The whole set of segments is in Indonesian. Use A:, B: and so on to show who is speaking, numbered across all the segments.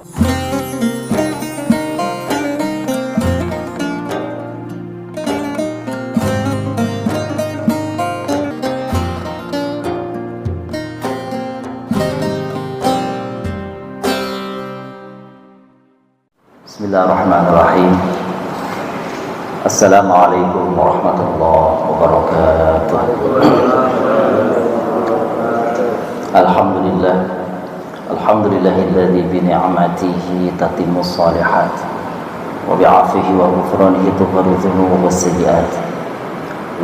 A: Bismillahirrahmanirrahim. Assalamualaikum warahmatullahi wabarakatuh. Alhamdulillahilladzi bi ni'matihi tatimmus shalihat wa bi 'afihi wa ghufranihi tughfaru dzunub was sayyi'at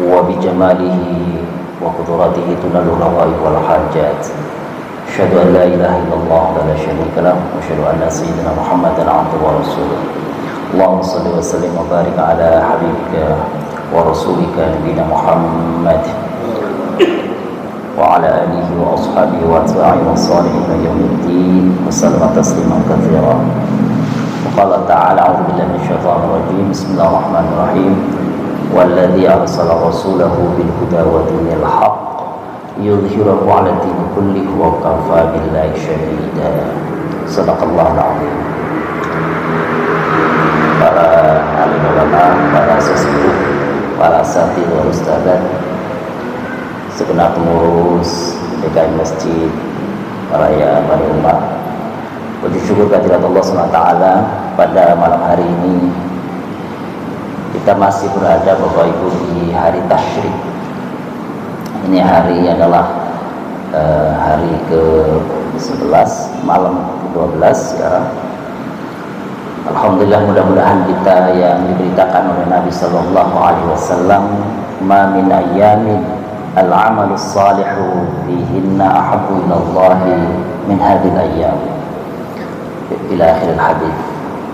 A: wa bi jamalihi wa qudratihi tunalu rawaib wal hajat. Asyhadu an la ilaha illallah wa la syarika lahu wa asyhadu anna sayyidina Muhammadan 'abduhu wa rasuluh. Allahumma shalli wa sallim wa barik ala habibika wa rasulika nabiyina Muhammad wa ala alihi wa ashabihi wa atba'ihi wa salihin yaumiddin wa sallama tasliman katsiran. Wa qala ta'ala a'udzu billahi minasyaitonir rajim. Bismillahirrahmanirrahim. Walladzi arsala rasulahu bil huda wa dinil haqq yudhhirahu 'ala dini kullihi wa kafa billahi syahida. Shadaqallahul 'azim. Para alim ulama, para sesepuh, para asatidz wal ustadzat, segenap pengurus DKM Masjid, para umat, puji syukur kehadirat Allah SWT. Pada malam hari ini kita masih berada Bapak Ibu di hari Tasyrik. Ini hari adalah hari ke-11, malam ke-12 sekarang. Alhamdulillah, mudah-mudahan kita yang diberitakan oleh Nabi Sallallahu Alaihi Wasallam, ma min ayyamin al-amalus salihu fihinna ahabbu ilallahi min hadhil ayyam, ila akhir hadits.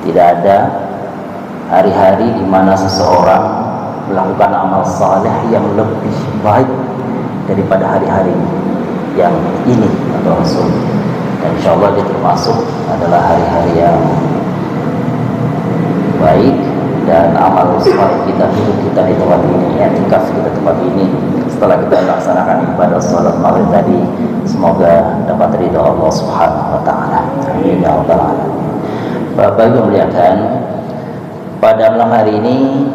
A: Tidak ada hari-hari di mana seseorang melakukan amal saleh yang lebih baik daripada hari-hari yang ini atau Rasul. Dan insyaallah dia termasuk adalah hari-hari yang baik, dan amal saleh kita, hidup kita di tempat ini, i'tikaf kita di tempat ini, setelah kita melaksanakan ibadah salat maghrib tadi, semoga dapat ridha Allah Subhanahu wa taala. Amin ya rabbal alamin. Bapak Ibu muliakan, pada malam hari ini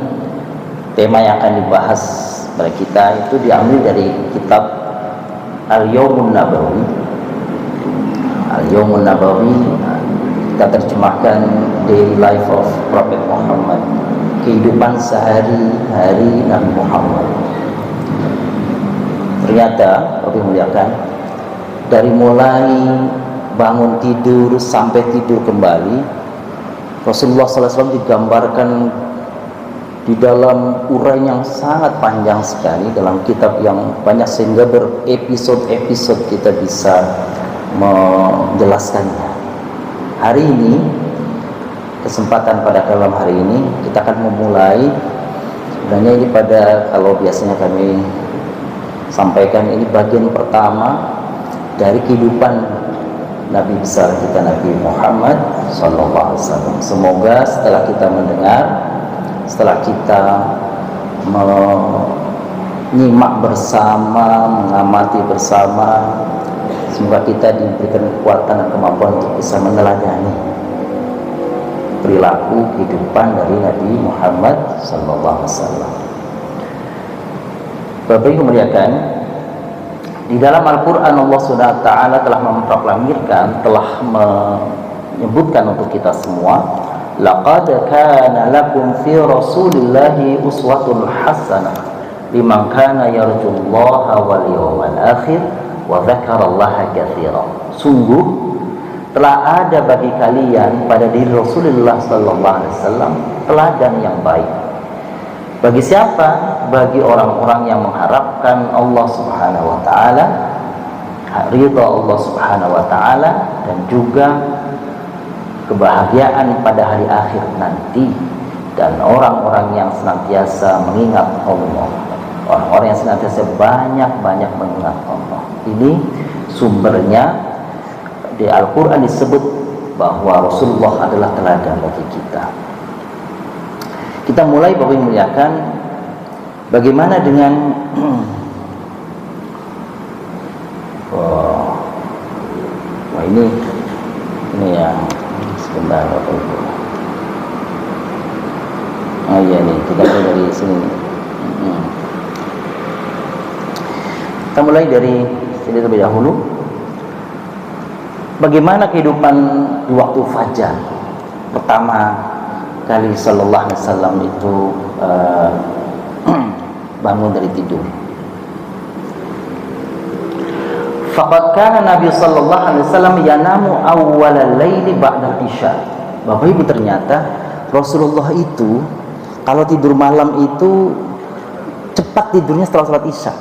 A: tema yang akan dibahas pada kita itu diambil dari kitab Al-Yawmun Nabawi. Al-Yawmun Nabawi kita terjemahkan Daily Life of Prophet Muhammad, kehidupan sehari-hari Nabi Muhammad. Ternyata, Bapak muliakan, dari mulai bangun tidur sampai tidur kembali, Rasulullah SAW digambarkan di dalam uraian yang sangat panjang sekali dalam kitab yang banyak, sehingga berepisode-episode kita bisa menjelaskannya. Hari ini, kesempatan pada malam hari ini, kita akan memulai. Sebenarnya ini kalau biasanya kami sampaikan, ini bagian pertama dari kehidupan Nabi besar kita, Nabi Muhammad SAW. Semoga setelah kita mendengar, setelah kita menyimak bersama, mengamati bersama, semoga kita diberikan kekuatan dan kemampuan untuk bisa meneladani perilaku kehidupan dari Nabi Muhammad SAW. Bapak Ibu muliakan, di dalam Al-Quran Allah SWT telah memproklamirkan, telah menyebutkan untuk kita semua, laqad kana lakum fi rasulillahi uswatun hasanah liman kana yarjullaha wal yawmal akhir wa dzakarallaha katsiran. Sungguh telah ada bagi kalian pada diri Rasulullah sallallahu alaihi wasallam teladan yang baik. Bagi siapa? Bagi orang-orang yang mengharapkan Allah Subhanahu wa taala, ridha Allah Subhanahu wa taala, dan juga kebahagiaan pada hari akhir nanti, dan orang-orang yang senantiasa mengingat Allah. Orang-orang yang senantiasa banyak-banyak mengingat Allah. Ini sumbernya di Al-Quran disebut bahwa Rasulullah adalah teladan bagi kita. Kita mulai, Bapak Ibu muliakan, bagaimana dengan ini yang Oh iya nih, kita mulai dari sini. Kita mulai dari sini terlebih dahulu. Bagaimana kehidupan di waktu fajar? Pertama kali sallallahu alaihi wasallam itu bangun dari tidur. Faqad kana Nabi sallallahu alaihi wasallam yanamu awwalal laili ba'da isya. Bapak Ibu, ternyata Rasulullah itu kalau tidur malam itu cepat tidurnya setelah salat isya.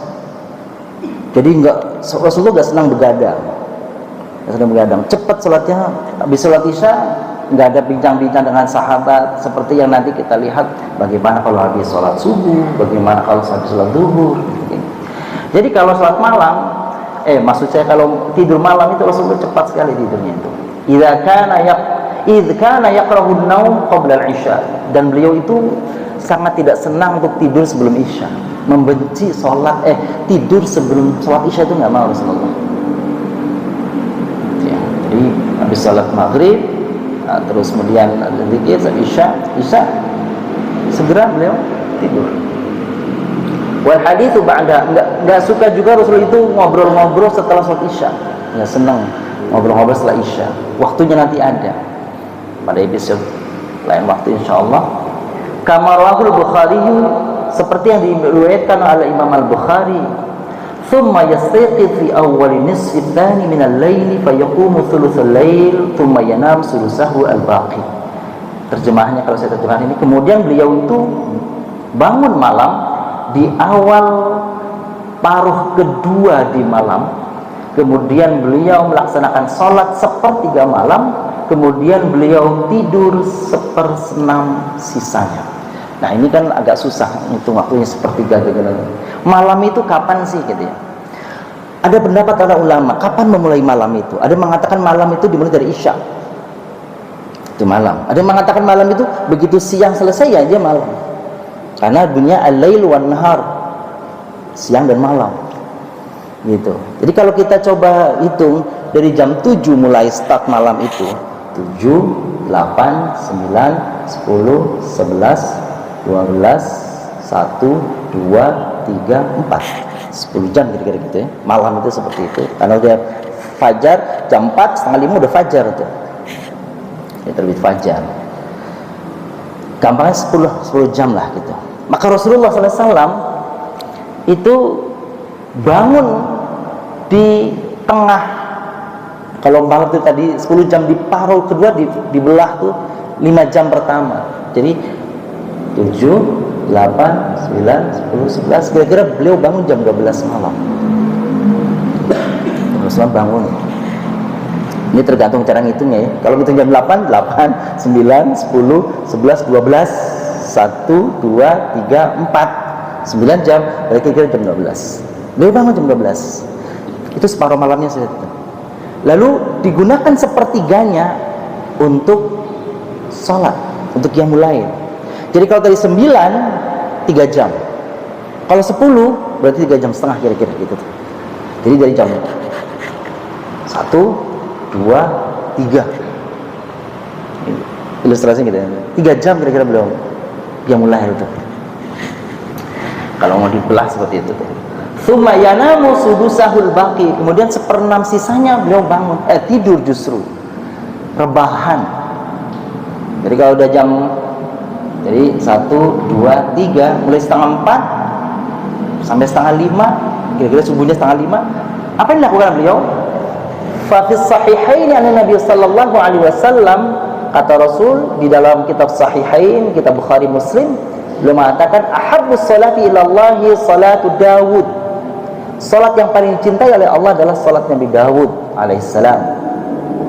A: Jadi Rasulullah enggak senang begadang. Cepat salatnya, habis salat isya enggak ada bincang-bincang dengan sahabat seperti yang nanti kita lihat bagaimana kalau habis salat subuh, bagaimana kalau habis salat zuhur. Jadi kalau salat malam, maksud saya kalau tidur malam itu Rasulullah cepat sekali tidurnya itu. Idz kana yakrahu an-naum qabla al-isya, dan beliau itu sangat tidak senang untuk tidur sebelum isya. Membenci tidur sebelum salat isya itu enggak mau Rasulullah. Ya, jadi habis salat maghrib, terus kemudian zikir isya segera beliau tidur. Wal haditsu ba'da, enggak suka juga Rasul itu ngobrol-ngobrol setelah salat isya. Enggak senang ngobrol-ngobrol setelah isya. Waktunya nanti ada pada episode lain waktu insyaallah. Kama rawahul Bukhari, seperti yang diriwayatkan oleh Imam Al-Bukhari, thumma yastayqidh fi awwal nisfi tsani min al-lail fa yaqumu thulutsal lail thumma yanam thulutsahu al-baqi. Terjemahannya, kalau saya terjemahkan ini, kemudian beliau itu bangun malam di awal paruh kedua di malam, kemudian beliau melaksanakan sholat sepertiga malam, kemudian beliau tidur seperenam sisanya. Nah ini kan agak susah hitung waktunya sepertiga gitu. Malam itu kapan sih gitu ya? Ada pendapat para ulama kapan memulai malam itu. Ada yang mengatakan malam itu dimulai dari isya, itu malam. Ada yang mengatakan malam itu begitu siang selesai ya aja malam. Karena dunia al-lail wan nahar, siang dan malam gitu. Jadi kalau kita coba hitung dari jam 7 mulai start malam itu, 7, 8, 9, 10, 11, 12, 1, 2, 3, 4, 10 jam kira-kira gitu ya. Malam itu seperti itu. Karena udah fajar jam 4, setengah 5 udah fajar tuh. Ya terbit fajar. Gampangnya 10 jam lah gitu. Maka Rasulullah SAW itu bangun di tengah, kalau malam itu tadi 10 jam, di paruh kedua dibelah tuh 5 jam pertama. Jadi 7, 8, 9, 10, 11, kira-kira beliau bangun jam 12 malam. Rasulullah bangun. Ini tergantung cara ngitungnya ya. Kalau ngitung jam 8, 9, 10, 11, 12, 1, 2, 3, 4, 9 jam, kira-kira jam 12. Beliau bangun jam 12. Itu separuh malamnya sudah. Lalu digunakan sepertiganya untuk sholat, untuk qiyamul lail. Jadi kalau tadi 9, 3 jam. Kalau 10, berarti 3 jam setengah kira-kira gitu. Jadi dari jam 1, 2, 3. Ilustrasinya gitu ya. 3 jam kira-kira beliau qiyamul lail itu. Kalau mau dibelah seperti itu. Tsumma yanamu sudusahul baqi, kemudian seperenam sisanya beliau bangun, tidur justru. Rebahan. Jadi kalau udah jam, jadi 1, 2, 3, mulai setengah 4 sampai setengah 5, kira-kira subuhnya setengah 5. Apa yang dilakukan beliau? Fa fi sahihain anna Nabi sallallahu alaihi wasallam, kata Rasul di dalam kitab Sahihain, kitab Bukhari Muslim, beliau mengatakan ahabbus salati ilallahi salatu Dawud. Salat yang paling dicintai oleh Allah adalah salat Nabi Dawud alaihissalam.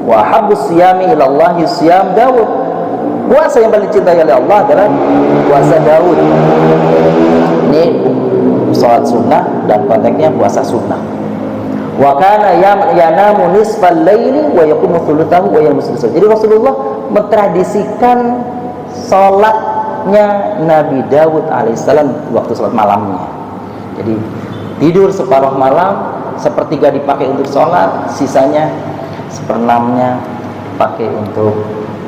A: Wa ahabbus siyami ilallahi siyam Dawud. Puasa yang paling dicintai oleh Allah adalah puasa Dawud. Ini salat sunnah dan konteksnya puasa sunnah. Wa kana yanamu nisfal laili wa yaqumu thulutsahu wa yamusu. Jadi Rasulullah mentradisikan salatnya Nabi Dawud alaihissalam waktu salat malamnya. Jadi tidur separuh malam, sepertiga dipakai untuk sholat, sisanya seperenamnya pakai untuk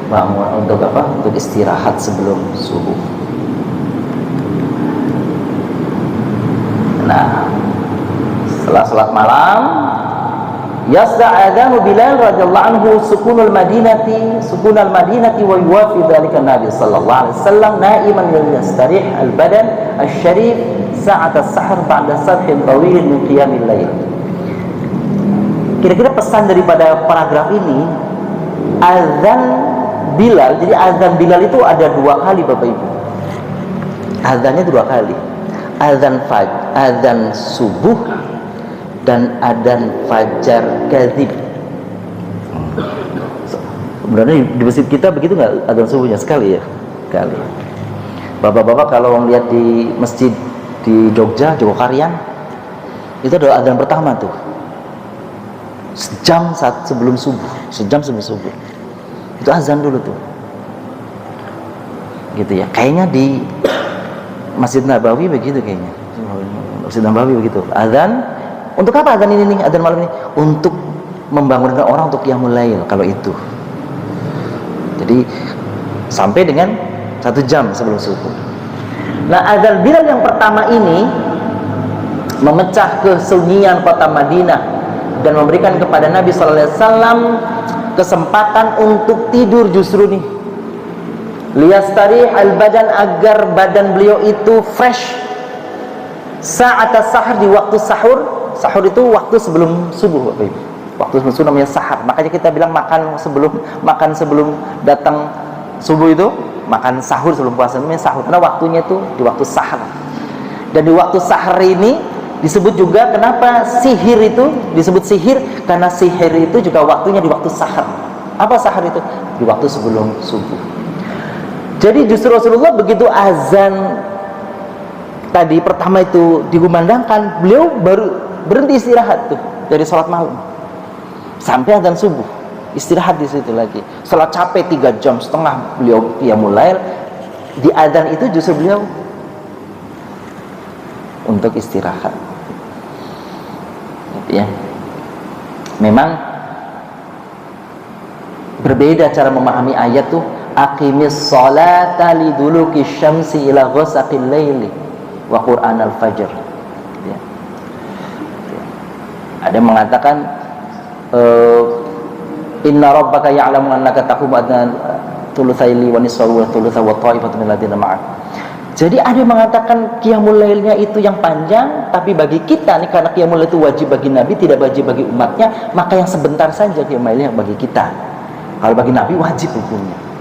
A: bangun untuk apa? Untuk istirahat sebelum subuh. Nah, setelah salat malam, yasta'adzanu Bilal radhiyallahu anhu sukunal madinati wa yuwafi dzalika Nabi sallallahu alaihi wasallam na'iman yastarih al-badan asy-syarif sa'at as-sahar ba'da sabhin tawil min qiyamil lail. Kira-kira pesan daripada paragraf ini, azan Bilal. Jadi azan Bilal itu ada 2 kali Bapak Ibu. Azannya 2 kali. Azan subuh dan adzan fajar kadzib. Sebenarnya di masjid kita begitu nggak adzan subuhnya? Sekali ya? Sekali. Bapak-bapak kalau lihat di masjid di Jogja, Jogokaryan, itu ada adzan pertama tuh. Sejam sebelum subuh. Itu azan dulu tuh. Gitu ya. Kayaknya di Masjid Nabawi begitu kayaknya. Masjid Nabawi begitu. Azan untuk apa azan ini nih? Azan malam ini untuk membangunkan orang untuk qiyamul lail kalau itu. Jadi sampai dengan 1 jam sebelum subuh. Nah, azan Bilal yang pertama ini memecah kesunyian kota Madinah dan memberikan kepada Nabi sallallahu alaihi wasallam kesempatan untuk tidur justru nih. Liyastarih al-badan, agar badan beliau itu fresh. Sa'at as-sahar, di waktu sahur. Sahur itu waktu sebelum subuh Bapak Ibu. Waktu sebelum subuh namanya sahar. Makanya kita bilang makan sebelum datang subuh itu, makan sahur sebelum puasa namanya sahur. Karena waktunya itu di waktu sahar. Dan di waktu sahar ini disebut juga, kenapa sihir itu disebut sihir? Karena sihir itu juga waktunya di waktu sahar. Apa sahar itu? Di waktu sebelum subuh. Jadi justru Rasulullah begitu azan tadi pertama itu dikumandangkan, beliau baru berhenti istirahat tuh dari sholat malam sampai azan subuh, istirahat di situ lagi. Setelah capek 3,5 jam beliau qiyamul lail, di azan itu justru beliau untuk istirahat. Gitu ya. Memang berbeda cara memahami ayat tuh. Aqimis sholata liduluki syamsi ila ghasaqil laili wa qur'anal fajr. Ya. Ada yang mengatakan inna rabbaka ya'lamu annaka taqumu adna thulutsaili wa nisfahu wa thulutsa wa ta'ifatu min ladina ma'ak. Jadi ada yang mengatakan qiyamul lailnya itu yang panjang, tapi bagi kita nih, karena qiyamul lail itu wajib bagi Nabi, tidak wajib bagi umatnya, maka yang sebentar saja qiyamul lailnya bagi kita. Kalau bagi Nabi wajib hukumnya.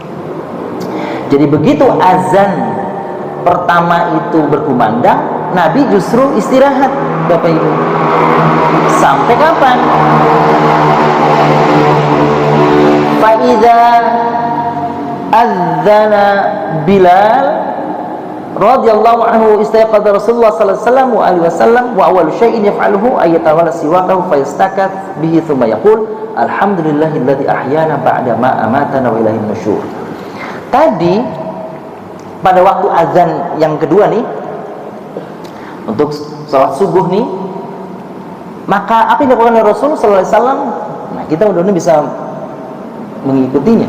A: Jadi begitu azan pertama itu berkumandang, Nabi justru istirahat Bapak Ibu. Sampai kapan? Fa'idha adzana Bilal radhiyallahu anhu istayqadha Rasulullah sallallahu alaihi wasallam wa awwalu syai'in yaf'aluhu ayatawala siwakahu fayastakat bihi thumma yaqul alhamdulillahilladzi ahyana ba'da ma amatana wa ilaihin nusyur. Tadi pada waktu azan yang kedua nih untuk salat subuh nih, maka apa yang dilakukan oleh Rasul sallallahu alaihi wasallam? Nah, kita mudah-mudahan bisa mengikutinya.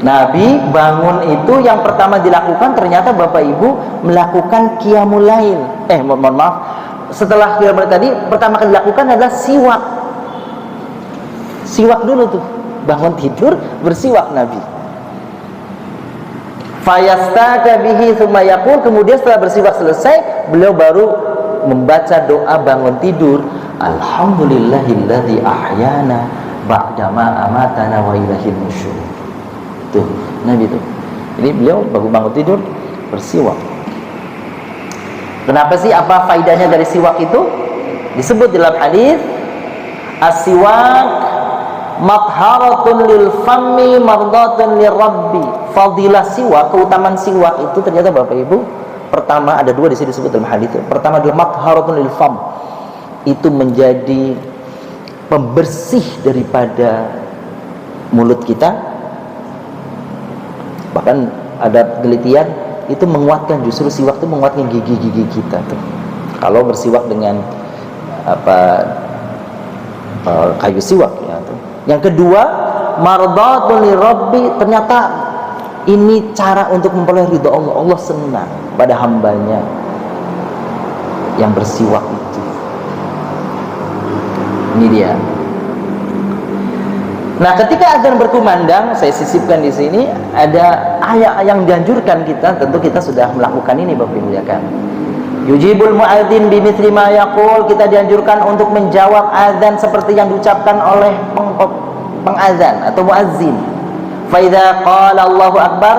A: Nabi bangun itu yang pertama dilakukan ternyata Bapak Ibu melakukan qiyamul lail. Mohon maaf. Setelah qiyamul lail tadi pertama kali dilakukan adalah siwak. Siwak dulu tuh. Bangun tidur bersiwak Nabi. Fayastaka bihi tsumma yaqul, kemudian setelah bersiwak selesai, beliau baru membaca doa bangun tidur, alhamdulillahilladzi ahyana ba'da ma amatana wa ilaihin nusyur. Tuh, Nabi tuh. Jadi beliau baru bangun tidur bersiwak. Kenapa sih? Apa faidahnya dari siwak itu? Disebut dalam hadis, as-siwak matharatun lil fammi mardatun lirabbi. Fadilah siwak, keutamaan siwak itu ternyata Bapak Ibu, pertama ada 2 di sini disebut dalam hadis. Pertama adalah matharatun lil fam. Itu menjadi pembersih daripada mulut kita. Bahkan ada penelitian itu menguatkan, justru siwak itu menguatkan gigi-gigi kita tuh. Kalau bersiwak dengan kayu siwak ya tuh. Yang kedua, Mardatun li Rabbi, ternyata ini cara untuk memperoleh ridha Allah. Allah senang pada hambanya yang bersiwak itu. Ini dia. Nah, ketika azan berkumandang, saya sisipkan di sini ada ayat yang dianjurkan kita. Tentu kita sudah melakukan ini, Bapak Ibu ya kan. Yujibul muadzin bimithli ma yaqul, kita dianjurkan untuk menjawab azan seperti yang diucapkan oleh pengazan atau muazzin. Fa idza qala Allahu akbar,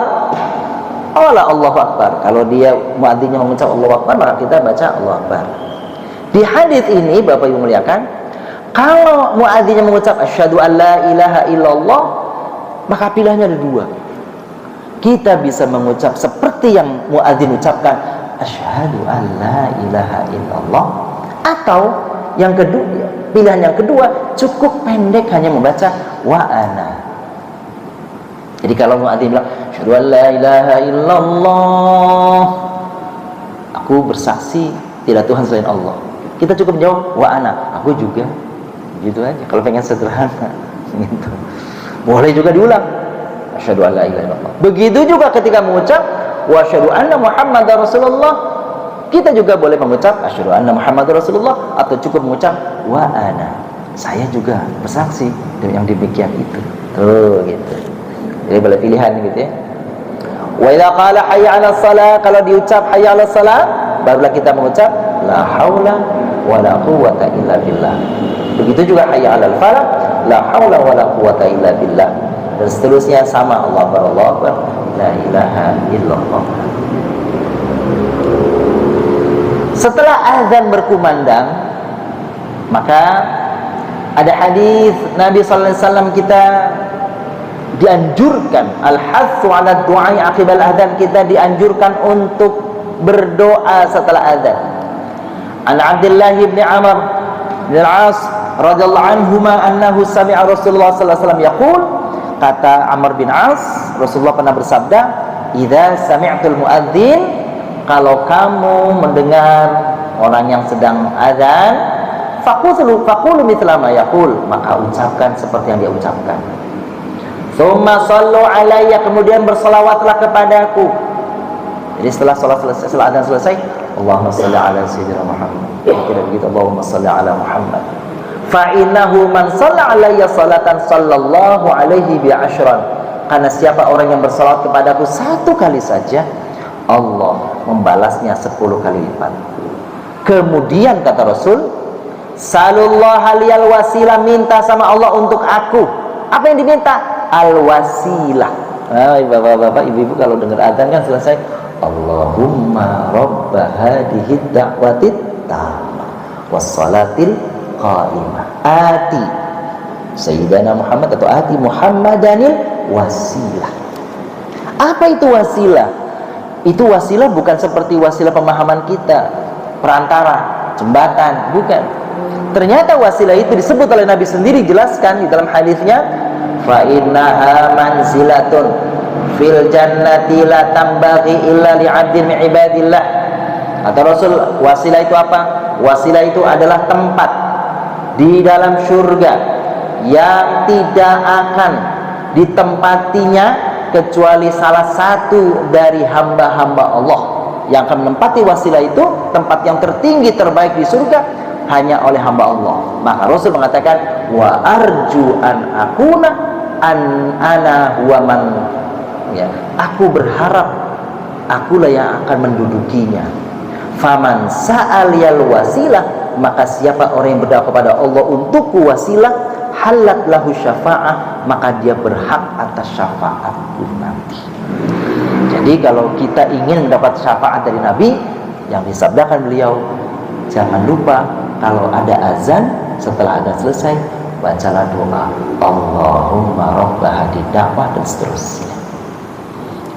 A: qala Allahu akbar. Kalau dia muadzinnya mengucap Allahu akbar, maka kita baca Allahu akbar. Di hadis ini Bapak Ibu muliakan, kalau muadzinnya mengucap asyhadu an la ilaha illallah, maka pilihannya ada dua. Kita bisa mengucap seperti yang muadzin ucapkan, asyhadu an la ilaha illallah, atau yang kedua, pilihan yang kedua cukup pendek, hanya membaca wa ana. Jadi kalau muadzin bilang asyhadu an la ilaha illallah, aku bersaksi tidak Tuhan selain Allah, kita cukup jawab wa ana, aku juga. Gitu aja kalau pengen sederhana gitu. Boleh juga diulang asyhadu an la ilaha illallah. Begitu juga ketika mengucap wa asyhadu anna muhammadar rasulullah, kita juga boleh mengucap asyhadu anna muhammadar rasulullah, atau cukup mengucap wa ana, saya juga bersaksi dengan yang demikian itu. Tuh gitu. Jadi boleh pilihan gitu ya. Wa idza qala hayya 'alas shalah, kalau diucap hayya 'alas shalah, barulah kita mengucap la haula wala quwwata illa billah. Begitu juga hayya 'alal falah, la haula wala quwwata illa billah. Dan seterusnya sama, Allah akbar, la ilaha illallah. Setelah azan berkumandang, maka ada hadis Nabi sallallahu alaihi wasallam, kita dianjurkan al-hatsu 'ala du'a aqibal adzan, kita dianjurkan untuk berdoa setelah azan. An Abdullah bin Amr bin Al-As radhiyallahu anhuma annahu sami'a Rasulullah sallallahu alaihi wasallam yaqul, kata Amr bin As, Rasulullah pernah bersabda, idza sami'tul muadzin, kalau kamu mendengar orang yang sedang azan, faqulu mithla ma yaqul, maka ucapkan seperti yang dia ucapkan. Tsumma shallu alayya, kemudian berselawatlah kepadaku. Jadi setelah salat selesai, setelah azan selesai, Allahumma shalli ala sayyidina Muhammad. Tidak begitu, Allahumma shalli ala Muhammad. Fa innahu man shalla alayya salatan sallallahu alaihi bi asyran. Karena siapa orang yang bersalawat kepadaku satu kali saja, Allah membalasnya 10 kali lipat. Kemudian kata Rasul, sallallahu aliyal wasilah, minta sama Allah untuk aku. Apa yang diminta? Al-wasilah. Nah, bapak-bapak, ibu-ibu kalau dengar azan kan selesai, Allahumma rabba hadhihi da'watit tamah wassalatil qa'imah ati sayyidana Muhammad, atau ati Muhammadanil wasilah. Apa itu wasilah? Itu wasilah bukan seperti wasilah pemahaman kita, perantara, jembatan, bukan. Ternyata wasilah itu disebut oleh Nabi sendiri, jelaskan di dalam hadisnya, fa innaha manzilatun fil jannati la tambaghi illa li'abdin min ibadillah. Kata Rasul, wasilah itu apa? Wasilah itu adalah tempat di dalam surga yang tidak akan ditempatinya kecuali salah satu dari hamba-hamba Allah. Yang akan menempati wasilah itu, tempat yang tertinggi terbaik di surga, hanya oleh hamba Allah. Maka Rasul mengatakan, wa arju an akuna an ana huwa man, ya, aku berharap akulah yang akan mendudukinya. Faman sa'aliyal wasilah, maka siapa orang yang berdoa kepada Allah untukku wasilah, halat lahu syafa'ah, maka dia berhak atas syafaatku nanti. Jadi kalau kita ingin mendapat syafaat dari Nabi, yang disabdakan beliau, jangan lupa kalau ada azan, setelah azan selesai, bacalah doa Allahumma rabba hadhihi da'wah, dan seterusnya.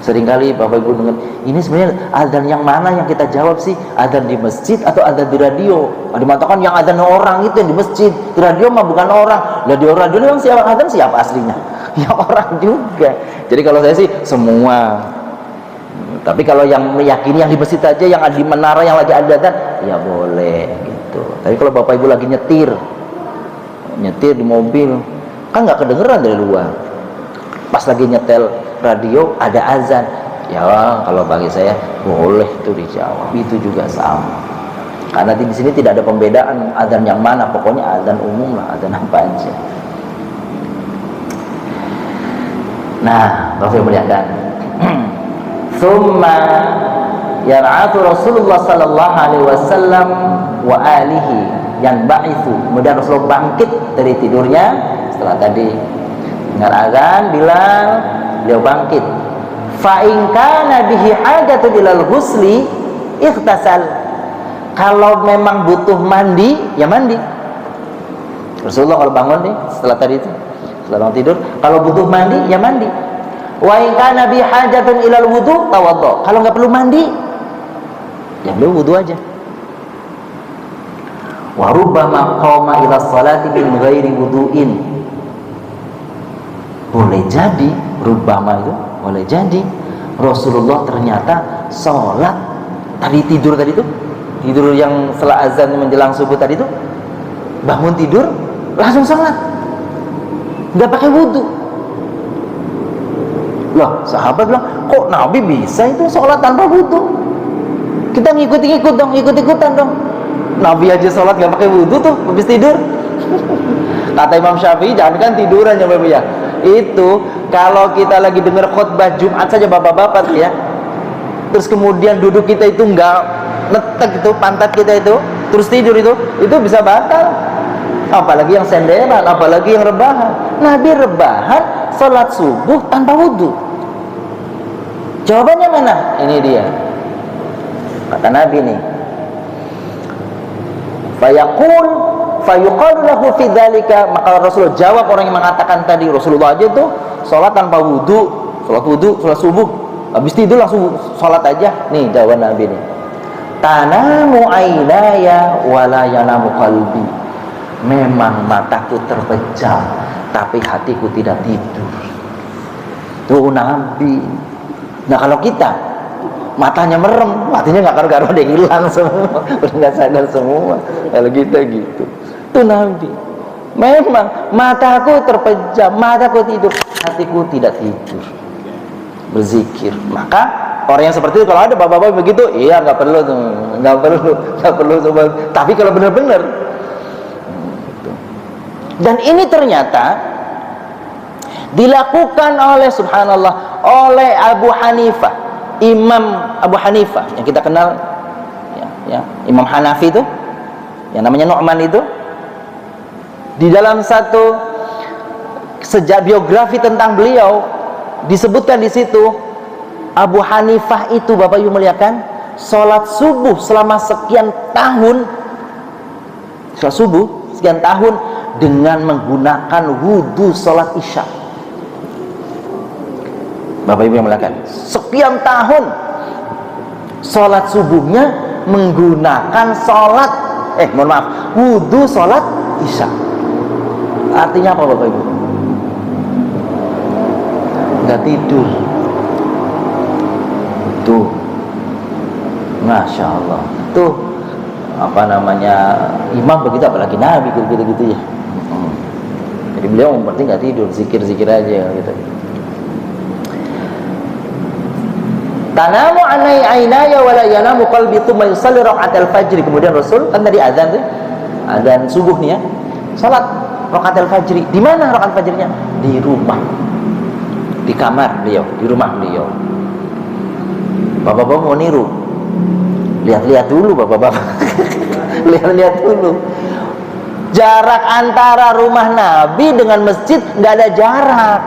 A: Seringkali Bapak Ibu dengar, ini sebenarnya azan yang mana yang kita jawab sih? Azan di masjid atau azan di radio? Dimatakan yang azan orang itu yang di masjid, di radio mah bukan orang. Radio yang siapa azan, siapa aslinya? Ya orang juga. Jadi kalau saya sih semua. Tapi kalau yang meyakini yang di masjid aja, yang di menara yang lagi ada azan, ya boleh gitu. Tapi kalau Bapak Ibu lagi nyetir di mobil, kan nggak kedengeran dari luar. pas lagi nyetel radio ada azan, ya kalau bagi saya boleh itu dijawab, itu juga sama. Karena di sini tidak ada pembedaan azan yang mana, pokoknya azan umum lah, azan apa aja. Nah, Bapak muliakan. Tsumma yar'atu Rasulullah sallallahu alaihi wasallam wa alihi yanba'itsu. Kemudian Rasulullah bangkit dari tidurnya setelah tadi dengar azan Bilal, beliau bangkit. Fa in kana bihi hajatu ilal ghusli ightasal. Kalau memang butuh mandi, ya mandi. Rasulullah kalau bangun nih setelah tadi itu, setelah bangun tidur, kalau butuh mandi, ya mandi. Wa in kana bihi hajatun ilal wudu tawaddo. Kalau nggak perlu mandi, ya beliau wudu aja. Wa rubbama qama ila sholati min ghairi wudu'in. Boleh jadi, rubbama itu boleh jadi Rasulullah ternyata sholat tadi tidur tadi itu, tidur yang setelah azan menjelang subuh tadi itu, bangun tidur langsung sholat, nggak pakai wudu. Loh, sahabat bilang, kok Nabi bisa itu sholat tanpa wudu? Kita ngikut-ngikut dong, ikut-ikutan dong. Nabi aja sholat nggak pakai wudu tuh habis tidur. Kata Imam Syafi'i, jangan kan tiduran ya Bapak ya. Itu kalau kita lagi dengar khutbah Jumat saja bapak-bapak ya, terus kemudian duduk kita itu nggak netek itu pantat kita itu, terus tidur itu bisa batal. Apalagi yang senderan, apalagi yang rebahan. Nabi rebahan sholat subuh tanpa wudu. Jawabannya mana? Ini dia. Kata Nabi nih, fayuqalu lahu fi dzalika, maka Rasulullah jawab orang yang mengatakan tadi, Rasulullah aja tuh sholat tanpa wudu, sholat subuh, habis tidur langsung sholat aja. Nih jawaban Nabi nih, tanamu ainaya wala yanamu qalbi. Memang mataku terpejam, tapi hatiku tidak tidur. Tuh Nabi. Nah kalau kita matanya merem, hatinya nggak karu-karu, udah hilang semua, udah nggak sadar semua. Kalau kita gitu, tuh Nabi. Memang mataku terpejam, mataku tidur, hatiku tidak tidur. Berzikir. Maka orang yang seperti itu, kalau ada bapak-bapak begitu, iya nggak perlu tuh, nggak perlu coba. Tapi kalau benar-benar, dan ini ternyata dilakukan oleh subhanallah oleh Abu Hanifah, Imam Abu Hanifah yang kita kenal ya, Imam Hanafi itu yang namanya Nu'man itu. Di dalam satu sejak biografi tentang beliau disebutkan di situ, Abu Hanifah itu Bapak Ibu muliakan, sholat subuh selama sekian tahun, sholat subuh sekian tahun dengan menggunakan wudu sholat isya. Bapak Ibu yang muliakan, sekian tahun sholat subuhnya menggunakan sholat wudu sholat isya. Artinya apa Bapak Ibu? Nggak tidur. Tuh, Masya Allah. Tuh apa namanya, imam begitu, apalagi Nabi gitu ya. Jadi beliau yang penting nggak tidur, zikir aja gitu. Tanamu anai ainaya wala yanamu qalbi tsumma yusalli raka'atal fajr. Kemudian Rasul kan tadi azan tuh, azan subuh nih ya, salat raka'atal fajr. Di mana rakaat fajrnya? Di rumah, di kamar beliau, di rumah beliau. Bapak-bapak mau niru, lihat-lihat dulu bapak-bapak. Lihat-lihat dulu. Jarak antara rumah Nabi dengan masjid nggak ada jarak,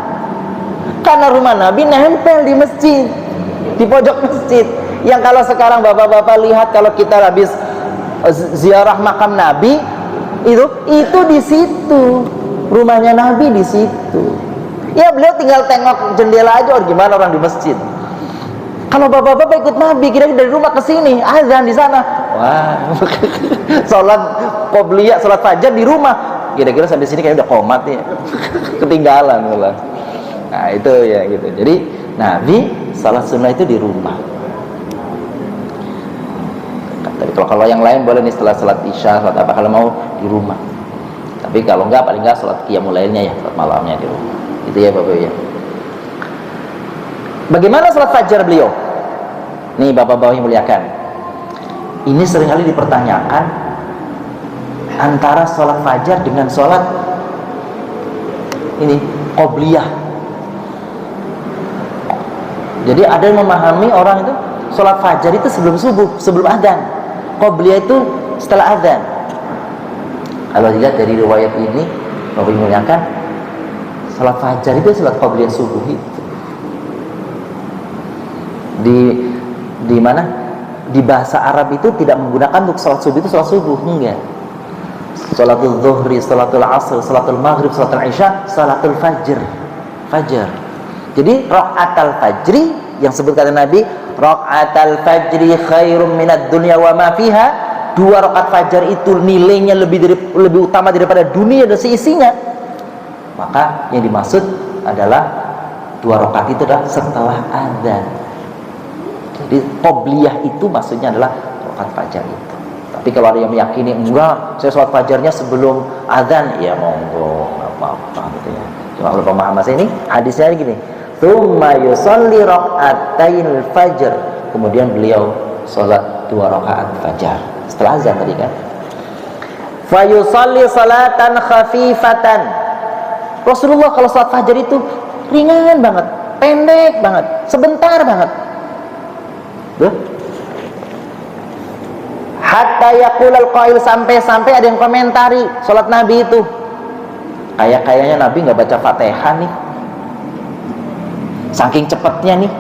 A: karena rumah Nabi nempel di masjid, di pojok masjid. Yang kalau sekarang bapak-bapak lihat, kalau kita habis ziarah makam Nabi itu di situ, rumahnya Nabi di situ. Ya beliau tinggal tengok jendela aja, gimana orang di masjid. Kalau bapak-bapak ikut Nabi, kira-kira dari rumah ke sini, azan di sana. Wah, sholat qobliyah, sholat fajar di rumah. Kira-kira sampai sini kayaknya udah komat ya, ketinggalan malah. Nah itu ya gitu. Jadi Nabi sholat sunnah itu di rumah. Tapi kalau yang lain boleh nih setelah sholat isya, sholat apa kalau mau di rumah. Tapi kalau enggak, paling enggak sholat qiyamul lailnya ya, sholat malamnya di rumah. Itu ya Bapak ya. Bagaimana salat fajar beliau? Nih bapak-bapak yang muliakan, ini seringkali dipertanyakan antara salat fajar dengan salat ini qobliyah. Jadi ada yang memahami orang itu salat fajar itu sebelum subuh, sebelum adzan. Qobliyah itu setelah adzan. Kalau dilihat dari riwayat ini, bapak yang muliakan, salat fajar itu salat qobliyah subuh itu. Di mana? Di bahasa Arab itu tidak menggunakan untuk salat subuh itu salat subuh, enggak. Salatul zuhri, salatul asr, salatul maghrib, salatul isya, salatul fajr. Fajar. Jadi raqatul fajri yang sebut kata Nabi, raqatul fajri khairum minad dunya wa ma fiha. 2 rakaat fajar itu nilainya lebih utama daripada dunia dan seisinya. Maka yang dimaksud adalah 2 rakaat itu adalah setelah adzan. Jadi qobliyah itu maksudnya adalah rakaat fajar itu. Tapi kalau ada yang meyakini enggak, saya sholat fajarnya sebelum adzan, ya monggo, enggak apa-apa gitu ya. Cuma kalau pemahaman saya ini hadisnya gini, tsumma yusolli raka'atail fajr. Kemudian beliau sholat 2 rakaat fajar setelah azan tadi kan. Fa yusolli salatan khafifatan. Rasulullah kalau sholat fajar itu ringan banget, pendek banget, sebentar banget. Tuh. Hatta yaqulal qail, sampai ada yang komentari sholat Nabi itu kayaknya Nabi nggak baca Fatihah nih, saking cepatnya nih.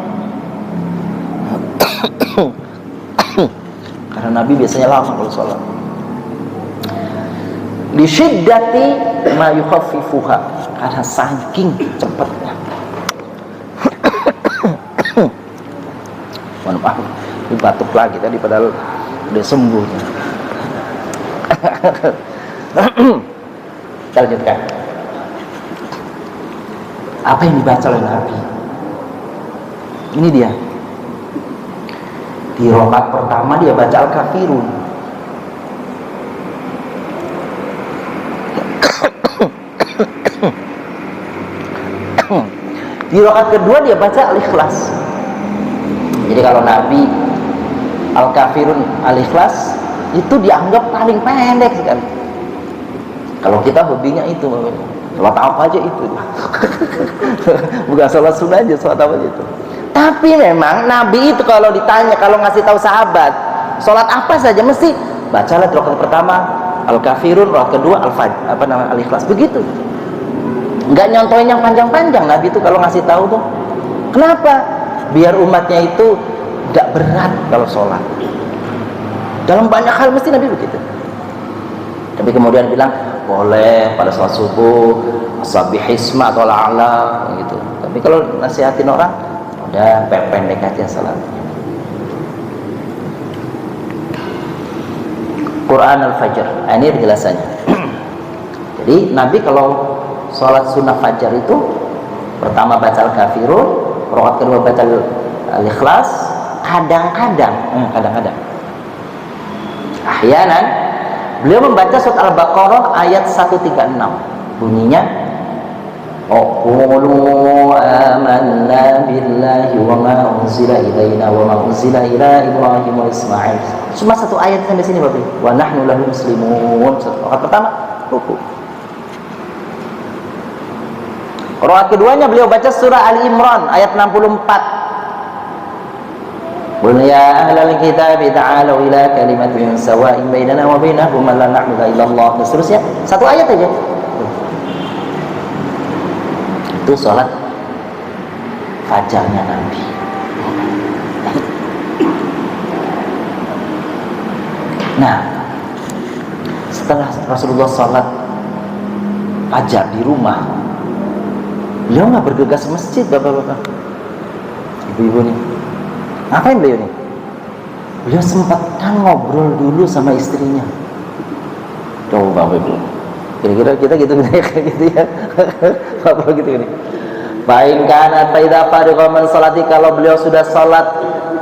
A: Karena Nabi biasanya lama kalau sholat. Li syiddati ma yukhaffifuha, karena saking cepatnya. Mohon maaf, ini batuk lagi tadi padahal udah sembuh. Kita lanjutkan. Apa yang dibaca oleh Nabi? Ini dia. Di rakaat pertama dia baca Al-Kafirun. Di rakaat kedua dia baca Al-Ikhlas. Jadi kalau Nabi Al-Kafirun, Al-Ikhlas itu dianggap paling pendek sekali. Kalau kita hobinya itu, sholat apa aja itu. Bukan sholat sunnah aja, sholat apa aja itu. Tapi memang Nabi itu kalau ditanya, kalau ngasih tahu sahabat sholat apa saja, mesti bacalah rakaat pertama Al-Kafirun, rakaat kedua Al-Ikhlas, begitu. Nggak nyontohin yang panjang-panjang. Nabi itu kalau ngasih tahu tuh, kenapa? Biar umatnya itu tidak berat kalau sholat. Dalam banyak hal mesti Nabi begitu. Tapi kemudian bilang boleh pada sholat subuh sabbihisma atau la'ala gitu. Tapi kalau nasihatin orang, udah pendek aja sholat. Quran Al-Fajr, ini penjelasannya. Jadi Nabi kalau sholat sunnah fajar itu pertama baca Al-Kafirun, rakaat kedua baca Al-Ikhlas. Kadang-kadang ahyanan beliau membaca surat Al-Baqarah ayat 136, bunyinya qulu amanna billahi wa ma unzila ilaina wa ma unzila ila Ibrahim wa Ismail. Cuma satu ayat sampai sini Bapak. Wa nahnu lahu muslimun. Rakaat pertama ruku. Rakaat keduanya beliau baca surah Ali Imran ayat 64. Qul ya ahlal kitab ta'alu ila kalimatin sawa'in bainana wa bainakum alla na'budu illa Allah. Seterusnya satu ayat aja. Itu salat fajarnya Nabi. Nah, setelah Rasulullah salat fajar di rumah, beliau nggak bergegas masjid, bapak-bapak, ibu-ibu nih. Ngapain beliau nih? Beliau sempatkan ngobrol dulu sama istrinya. Coba Bapak Ibu, kira-kira kita gitu ya. Bapak gitu nih. Fa'in kanat fa'idha fariqa min salati, kalau beliau sudah salat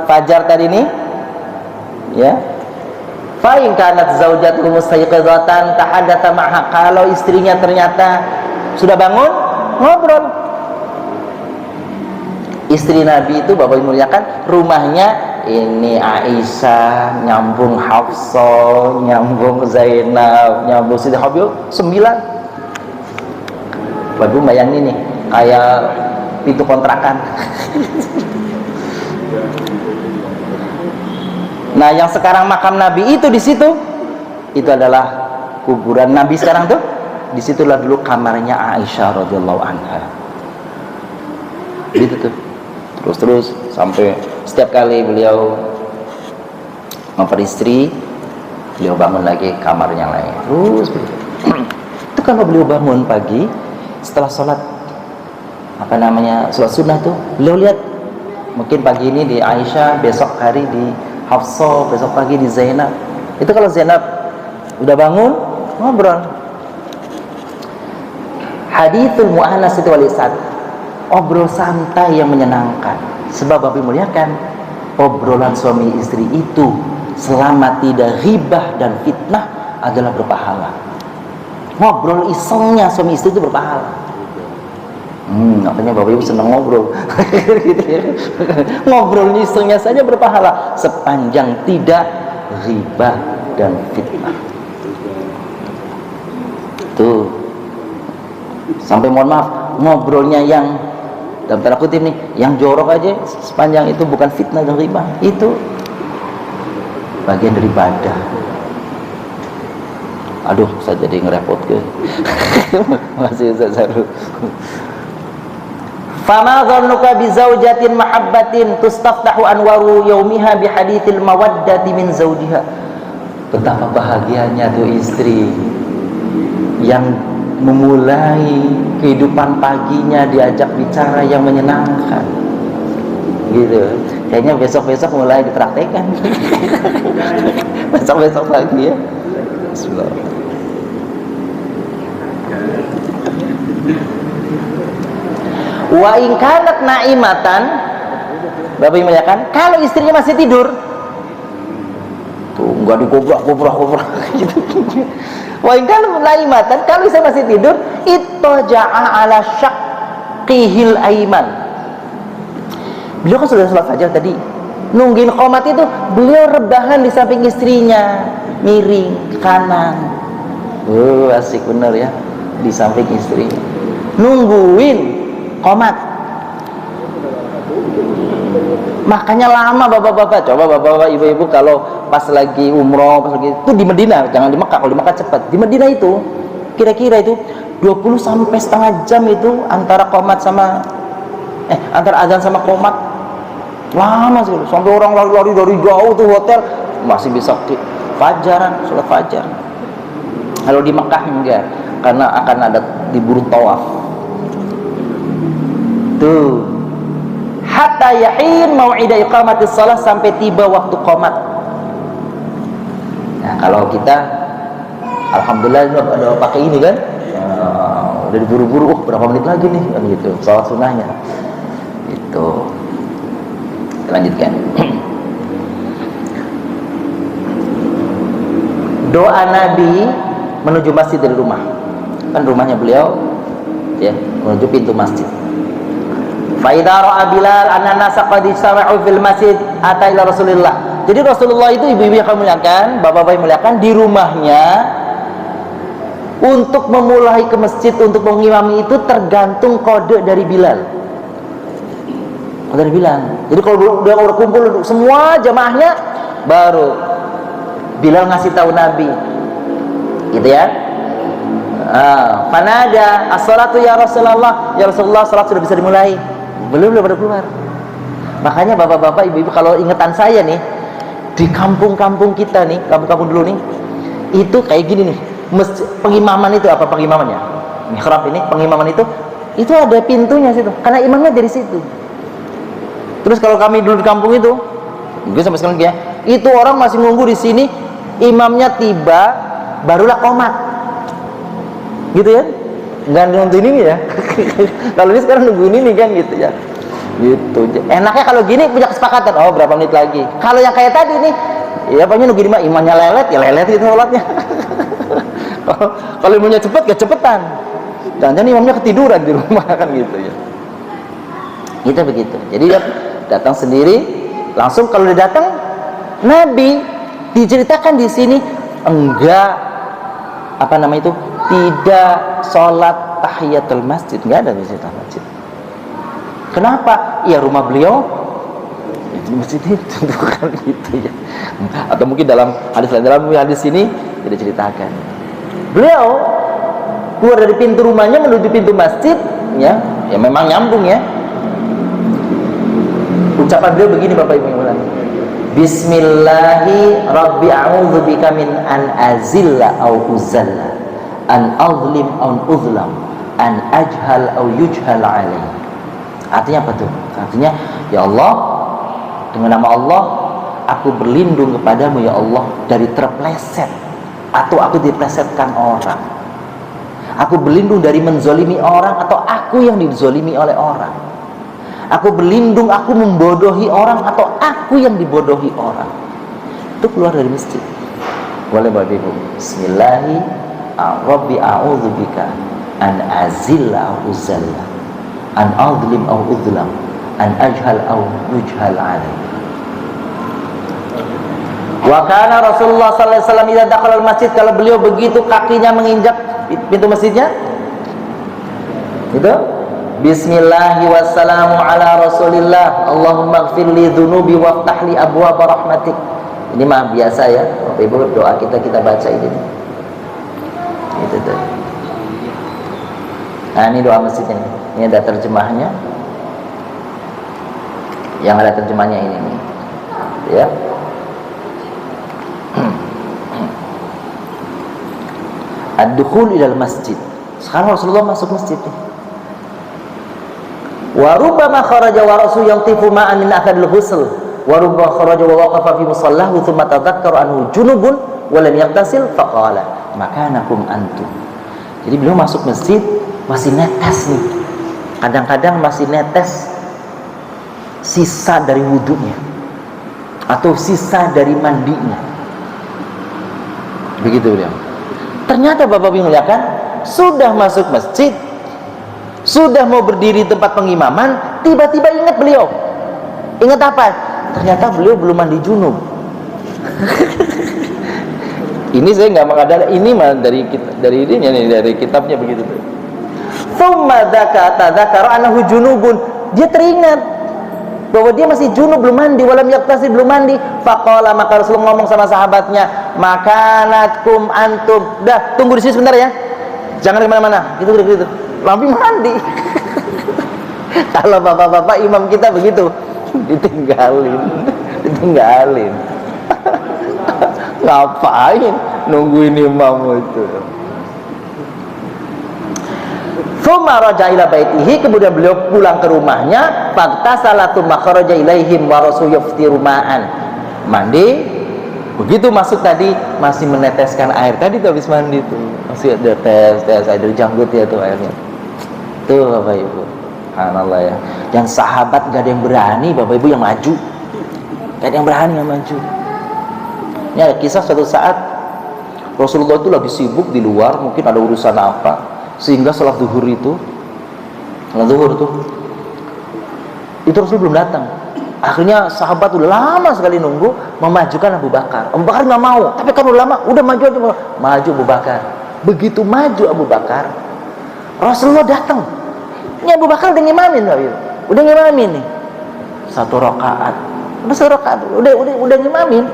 A: fajar tadi nih, ya. Fa'in kanat zaujatuhu mustayqidatan tahaddatsa ma'ha, kalau istrinya ternyata sudah bangun, ngobrol. Istri Nabi itu Bapak Ibu muliakan, rumahnya ini Aisyah, nyambung Hafsah, nyambung Zainab, nyambung Siti Habil, 9. Bapak Ibu bayangin nih, kayak pintu kontrakan. Nah, yang sekarang makam Nabi itu di situ, itu adalah kuburan Nabi sekarang tuh. Disitulah dulu kamarnya Aisyah radhiyallahu anha. Gitu tuh. Terus sampai setiap kali beliau memperistri, beliau bangun lagi kamar yang lain. Terus itu kalau beliau bangun pagi setelah sholat sholat sunnah tuh, beliau lihat mungkin pagi ini di Aisyah, besok hari di Hafsah, besok pagi di Zainab. Itu kalau Zainab udah bangun, ngobrol. Hadithul mu'anasati wal isad, obrol santai yang menyenangkan. Sebab Bapak muliakan, obrolan suami istri itu selama tidak ghibah dan fitnah adalah berpahala. Ngobrol isengnya suami istri itu berpahala. Makanya Bapak Ibu senang ngobrol. Gitu ya. Ngobrol isengnya saja berpahala sepanjang tidak ghibah dan fitnah. Tuh. Sampai mohon maaf, ngobrolnya yang dalam tanda kutip nih, yang jorok aja sepanjang itu bukan fitnah dan ghibah, itu bagian dari ibadah. Aduh, saya jadi ngerepot ke. Masih Ustaz Sarul. Fama dhannuka bi zaujatin mahabbatin tustaftahu anwaru yaumiha bi hadithil mawaddati min zaujiha. Betapa bahagianya tuh istri yang memulai kehidupan paginya diajak bicara yang menyenangkan. Gitu. Kayaknya besok-besok mulai dipraktekkan. Besok-besok pagi ya. Bismillah. Wa in kanat naimatan, Bapak Ibu kan, kalau istrinya masih tidur tuh enggak digobrak-gobrak gitu. Wa in kanat naimatan, kalau istrinya masih tidur, ittaja'a ala syaqqihil aiman. Beliau kan sudah sholat fajar tadi, nungguin qomat itu, beliau rebahan di samping istrinya, miring ke kanan. Asik bener ya, di samping istrinya, nungguin qomat. Makanya lama bapak-bapak. Coba bapak-bapak, ibu-ibu kalau pas lagi umroh, pas lagi itu di Medina, jangan di Mekah. Kalau di Mekah cepat. Di Medina itu kira-kira itu 20 sampai setengah jam itu antara qomat sama antara azan sama qomat. Lama sekali. Sampai orang lari-lari dari jauh tuh hotel masih bisa fajaran, sholat fajar. Kalau di Mekah enggak, karena akan ada diburu tawaf. Tuh, hatta yahin mau'ida iqamatis shalah, sampai tiba waktu qomat. Nah, kalau kita alhamdulillah udah pakai ini kan, udah diburu-buru, berapa menit lagi nih kan gitu, salat sunnahnya. Itu. Kita lanjutkan. Doa Nabi menuju masjid dari rumah. Kan rumahnya beliau ya, menuju pintu masjid. Fa idza ra'a Bilal anna nasa qad istama'u fil masjid ata ila Rasulillah. Jadi Rasulullah itu, ibu-ibu yang kami muliakan, bapak-bapak yang muliakan, di rumahnya untuk memulai ke masjid untuk mengimami itu tergantung kode dari Bilal. Kode dari Bilal. Jadi kalau udah kumpul semua jamaahnya, baru Bilal ngasih tahu Nabi. Gitu ya. Fanada as-salatu ya Rasulullah. Ya Rasulullah, salat sudah bisa dimulai. Belum pada keluar. Makanya bapak-bapak, ibu-ibu, kalau ingetan saya nih, di kampung-kampung kita nih, kampung-kampung dulu nih, itu kayak gini nih. Pengimaman itu apa pengimamannya? Mihrab ini, pengimaman itu ada pintunya situ. Karena imamnya dari situ. Terus kalau kami dulu di kampung itu, gue sampai sekarang ya, itu orang masih nunggu di sini, imamnya tiba, barulah qomat. Gitu ya? Nggak nungguin ini ya. Kalau ini sekarang nungguin ini kan gitu ya. Gitu. Enaknya kalau gini punya kesepakatan. Oh, berapa menit lagi. Kalau yang kayak tadi nih, ya pokoknya nungguin imamnya lelet, ya lelet gitu sholatnya. Kalau imamnya cepet, ya cepetan. Jangan-jangan imamnya ketiduran di rumah kan gitu ya. Kita begitu. Jadi dia datang sendiri, langsung kalau dia datang, Nabi diceritakan di sini enggak tidak sholat tahiyatul masjid, enggak ada di cerita masjid. Kenapa? Ya rumah beliau itu masjid itu bukan gitu ya. Atau mungkin dalam hadis ini tidak ceritakan. Beliau keluar dari pintu rumahnya menuju pintu masjid, ya memang nyambung ya. Ucapan beliau begini Bapak Ibu yang mulia. Bismillahi Rabbi a'udzubika min an azilla au uzalla, an azlim au uzlam, an ajhal au yujhal alaih. Artinya apa tuh? Artinya, ya Allah, dengan nama Allah aku berlindung kepadamu ya Allah dari terpleset atau aku diplesetkan orang. Aku berlindung dari menzolimi orang atau aku yang dizolimi oleh orang. Aku berlindung aku membodohi orang atau aku yang dibodohi orang. Itu keluar dari masjid. Boleh Bapak Ibu. Bismillahi Rabbi a'udzubika an azilla au uzalla, an adlim au udlam, an ajhal au yujhal alaih. Wa kana Rasulullah sallallahu alaihi wasallam idza dakhala al-masjid, kalau beliau begitu kakinya menginjak pintu masjidnya, itu Bismillahi wassalamu ala rasulillah, Allahumma gfir li dhunubi waftah li abwaab rahmatik. Ini mah biasa ya Bapak Ibu, doa kita baca ini. Itu tuh. Nah ini doa masjidnya nih. Ini ada terjemahnya. Yang ada terjemahnya ini nih. Ya. Ad-dukhul ilal masjid. Sekarang Rasulullah masuk masjid nih. Wa rubbama kharaja wa rasul yantifu ma'an min athadil ghusl, wa rubbama kharaja wa waqafa fi musallahu thumma tadhakkara anhu junubun wa lam yaghtasil faqala makanakum antum. Jadi beliau masuk masjid masih netes nih. Kadang-kadang masih netes sisa dari wudunya atau sisa dari mandinya. Begitu beliau. Ternyata Bapak Ibu muliakan, sudah masuk masjid, sudah mau berdiri di tempat pengimaman, tiba-tiba ingat beliau. Ingat apa? Ternyata beliau belum mandi junub. Ini saya nggak mengadakan, ini mah dari kitabnya begitu. Tsumma dzakara annahu junubun. Dia teringat bahwa dia masih junub, belum mandi, walam yaktasi, belum mandi. Faqala, maka Rasulullah ngomong sama sahabatnya, makanatkum antum. Dah, tunggu di sini sebentar ya, jangan kemana-mana. Gitu. Lampi mandi. Kalau bapak-bapak imam kita begitu, ditinggalin. Ngapain nungguin imam itu? Tsumma raja'a ila baitihi, kemudian beliau pulang ke rumahnya. Faqtasala tsumma kharaja ilaihim wa rasul yaftiru ma'an. Mandi. Begitu masuk tadi masih meneteskan air. Tadi tuh habis mandi tuh masih ada tes air dari janggutnya tuh airnya. Tuh Bapak Ibu, subhanallah ya. Dan sahabat gak ada yang berani Bapak Ibu yang maju. Gak ada yang berani yang maju. Ini ada kisah suatu saat Rasulullah itu lagi sibuk di luar, mungkin ada urusan apa, sehingga sholat zuhur itu Rasul belum datang. Akhirnya sahabat udah lama sekali nunggu, memajukan Abu Bakar. Abu Bakar nggak mau, tapi kan udah lama, udah maju aja, maju Abu Bakar. Begitu maju Abu Bakar, Rasulullah datang. Ini Abu Bakar udah ngimamin, udah ngimamin nih. Satu rakaat, udah ngimamin.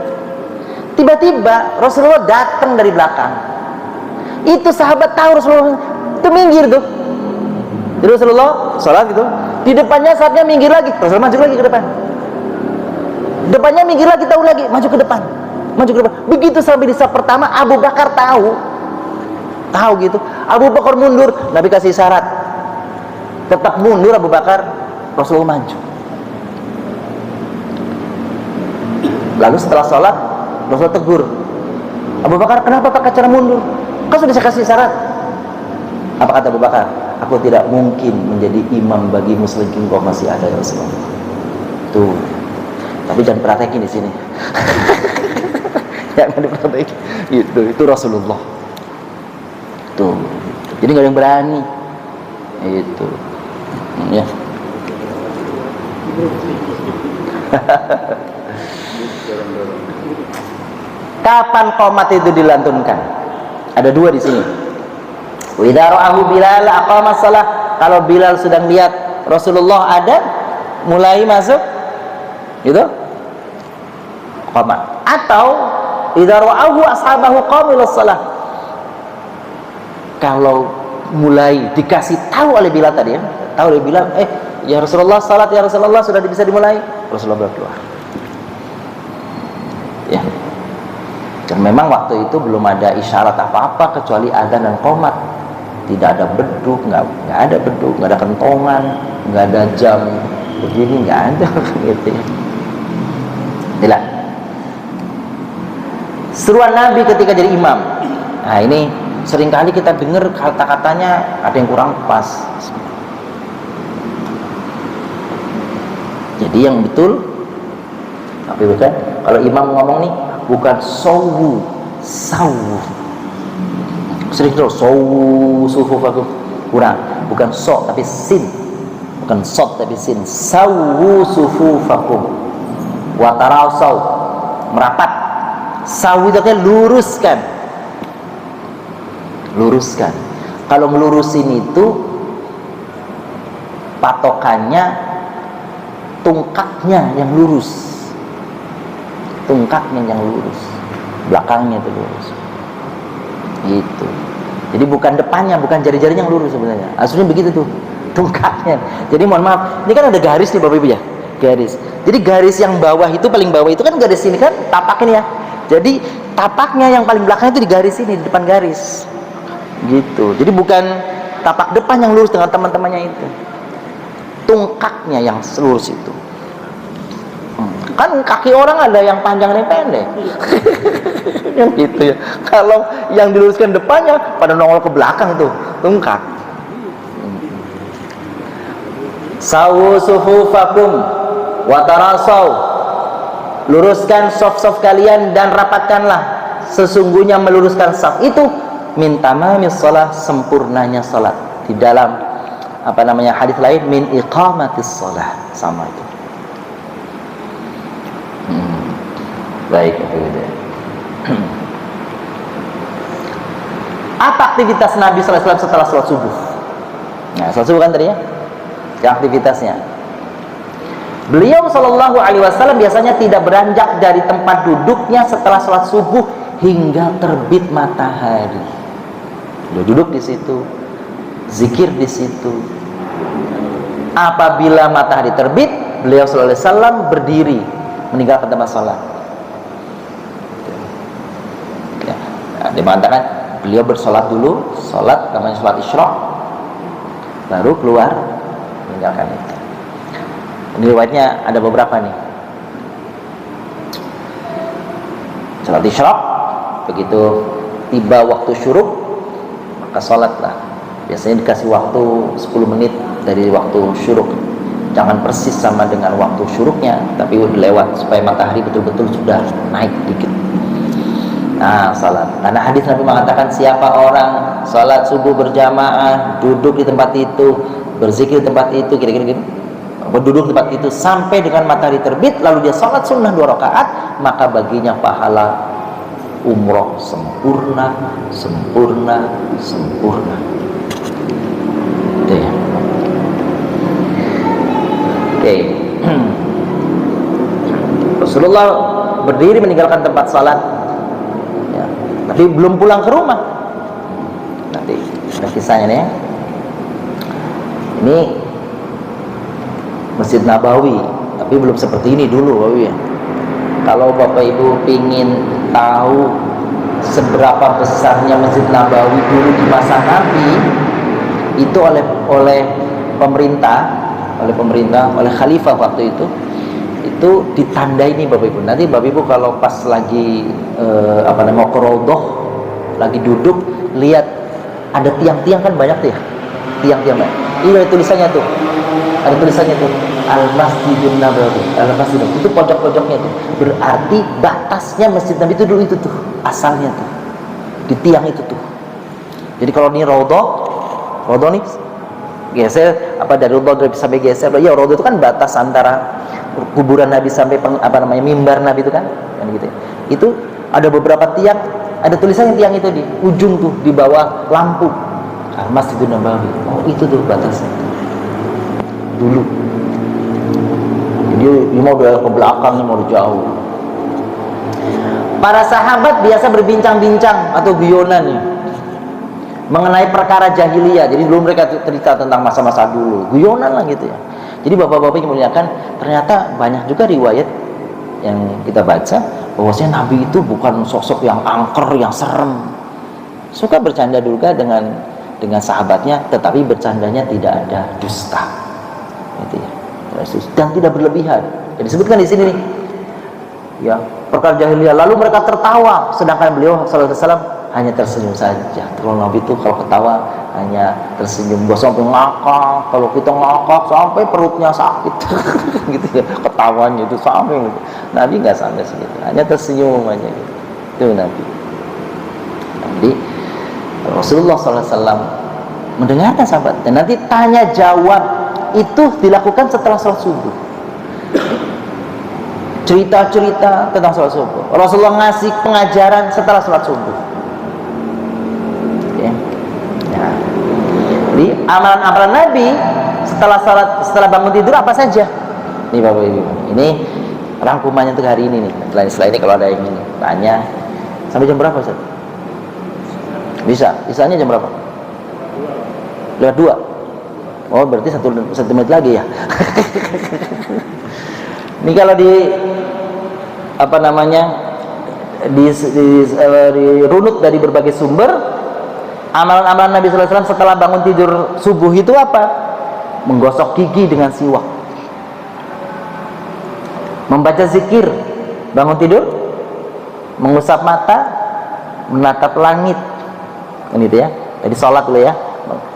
A: Tiba-tiba Rasulullah datang dari belakang. Itu sahabat tahu Rasulullah itu minggir tuh. Jadi Rasulullah sholat gitu, di depannya saatnya minggir lagi, Rasulullah maju lagi ke depan. Depannya minggir lagi, tahu lagi, maju ke depan. Begitu sampai di saat pertama, Abu Bakar tahu gitu. Abu Bakar mundur, Nabi kasih syarat, tetap mundur Abu Bakar, Rasulullah maju. Lalu setelah sholat, Rasulullah tegur, Abu Bakar, kenapa pakai cara mundur? Kan sudah saya kasih syarat. Apa kata Abu Bakar? Aku tidak mungkin menjadi imam bagi muslim kau masih ada ya Rasulullah. Tuh. Tapi jangan praktekin di sini. Jangan dipraktekin. Itu Rasulullah. Tuh. Jadi nggak ada yang berani. Itu. Ya. Kapan qomat itu dilantunkan? Ada dua di sini. Wa idza ra'ahu Bilal aqama shalah. Kalau Bilal sedang lihat Rasulullah ada mulai masuk gitu, qomat. Atau idza ra'ahu ashabahu qamu ila shalah. Kalau mulai dikasih tahu oleh Bilal tadi ya, tahu oleh Bilal, ya Rasulullah salat, ya Rasulullah sudah bisa dimulai, Rasulullah berdoa. Ya. Dan memang waktu itu belum ada isyarat apa-apa kecuali adzan dan qomat. Tidak ada beduk, nggak ada beduk, nggak ada kentongan, nggak ada jam begini, nggak ada gitu ya. Tidak. Seruan Nabi ketika jadi imam. Nah ini seringkali kita dengar kata-katanya ada yang kurang pas. Jadi yang betul, tapi bukan kalau imam ngomong nih bukan sawu, sering terus sawu sufufakum, kurang, bukan so tapi sin, bukan sot tapi sin, sawu sufufakum wa tarasaw, merapat. Sawu itu kan luruskan. Kalau ngelurusin itu patokannya tungkaknya yang lurus, belakangnya itu lurus. Gitu. Jadi bukan depannya, bukan jari-jarinya yang lurus sebenarnya. Aslinya begitu tuh, tungkaknya. Jadi mohon maaf, ini kan ada garis nih Bapak Ibu ya, garis. Jadi garis yang bawah itu, paling bawah itu kan garis ini kan tapak ini ya. Jadi tapaknya yang paling belakang itu di garis ini, di depan garis. Gitu. Jadi bukan tapak depan yang lurus dengan teman-temannya itu, tungkaknya yang lurus itu. Kan kaki orang ada yang panjang dan pendek. Yang gitu ya. Kalau yang diluruskan depannya pada nongol ke belakang tuh, tungkak. Sawu sufufakum wa tarasaw. Luruskan saf-saf kalian dan rapatkanlah. Sesungguhnya meluruskan saf itu min tamamis shalah, sempurnanya salat. Di dalam hadis lain min iqamatis shalah, sama itu. Baik, apa aktivitas Nabi SAW setelah sholat subuh? Nah, sholat subuh kan tadi ya, aktivitasnya. Beliau Shallallahu Alaihi Wasallam biasanya tidak beranjak dari tempat duduknya setelah sholat subuh hingga terbit matahari. Beliau duduk di situ, zikir di situ. Apabila matahari terbit, beliau Shallallahu Alaihi Wasallam berdiri meninggalkan tempat sholat. Dia mengatakan beliau bersolat dulu, solat namanya solat isyraq, baru keluar meninggalkan itu. Ini riwayatnya ada beberapa nih. Solat isyraq, begitu tiba waktu syuruk maka solatlah. Biasanya dikasih waktu 10 menit dari waktu syuruk. Jangan persis sama dengan waktu syuruknya, tapi lewat supaya matahari betul-betul sudah naik dikit. Nah, salat. Karena hadis Nabi mengatakan siapa orang salat subuh berjamaah, duduk di tempat itu, berzikir di tempat itu, kira-kira gitu, berduduk di tempat itu sampai dengan matahari terbit, lalu dia salat sunnah 2 rakaat, maka baginya pahala umroh sempurna. Oke. Rasulullah berdiri meninggalkan tempat salat. Tapi belum pulang ke rumah. Nanti ada kisahnya nih ya. Ini Masjid Nabawi, tapi belum seperti ini dulu Bapak ya. Kalau Bapak Ibu pingin tahu seberapa besarnya Masjid Nabawi dulu di masa Nabi, itu oleh pemerintah, oleh khalifah waktu itu ditandai nih Bapak Ibu. Nanti Bapak Ibu kalau pas lagi mau ke Raudhah, lagi duduk, lihat ada tiang-tiang kan banyak tuh ya, tiang-tiang banyak. Ini ada tulisannya tuh, Al-Masjidun Nabawi, Al-Masjidun, itu pojok-pojoknya tuh. Berarti batasnya Masjid Nabi itu dulu itu tuh, asalnya tuh di tiang itu tuh. Jadi kalau ini Raudhah nih geser apa dari Raudhah sampai geser. Ya Raudhah itu kan batas antara kuburan Nabi sampai mimbar Nabi itu kan gitu. Itu ada beberapa tiang, ada tulisannya tiang itu di ujung tuh di bawah lampu Masjidun Nabawi. Oh itu tuh batasnya dulu. Jadi mau udah ke belakang, mau jauh. Para sahabat biasa berbincang-bincang atau guyonan nih mengenai perkara jahiliyah. Jadi dulu mereka cerita tentang masa-masa dulu, guyonan lah gitu ya. Jadi bapak-bapak yang muliakan, ternyata banyak juga riwayat yang kita baca bahwasanya Nabi itu bukan sosok yang angker, yang serem. Suka bercanda juga dengan sahabatnya, tetapi bercandanya tidak ada dusta, gitu ya. Dan tidak berlebihan. Jadi disebutkan di sini nih, ya perkara jahiliyah. Lalu mereka tertawa, sedangkan beliau sallallahu alaihi wasallam hanya tersenyum saja. Kalau Nabi itu kalau ketawa hanya tersenyum, gak sampai ngakak. Kalau kita ngakak sampai perutnya sakit gitu ya, ketawanya itu sampai gitu. Nabi nggak sampai segitu, hanya tersenyum aja gitu. Itu Nabi. Jadi Rasulullah SAW mendengarkan sahabat, dan nanti tanya jawab itu dilakukan setelah sholat subuh. Cerita-cerita tentang sholat subuh. Rasulullah ngasih pengajaran setelah sholat subuh. Jadi amalan-amalan Nabi setelah bangun tidur apa saja? Nih Bapak Ibu, ini rangkumannya untuk hari ini nih. Setelah ini kalau ada yang ingin tanya, sampai jam berapa Ustaz? Bisanya jam berapa? Lewat 2. Oh berarti satu menit lagi ya. Ini kalau di runut dari berbagai sumber, amalan-amalan Nabi sallallahu alaihi wasallam setelah bangun tidur subuh itu apa? Menggosok gigi dengan siwak, membaca zikir bangun tidur, mengusap mata, menatap langit, kan gitu ya. Jadi sholat dulu ya.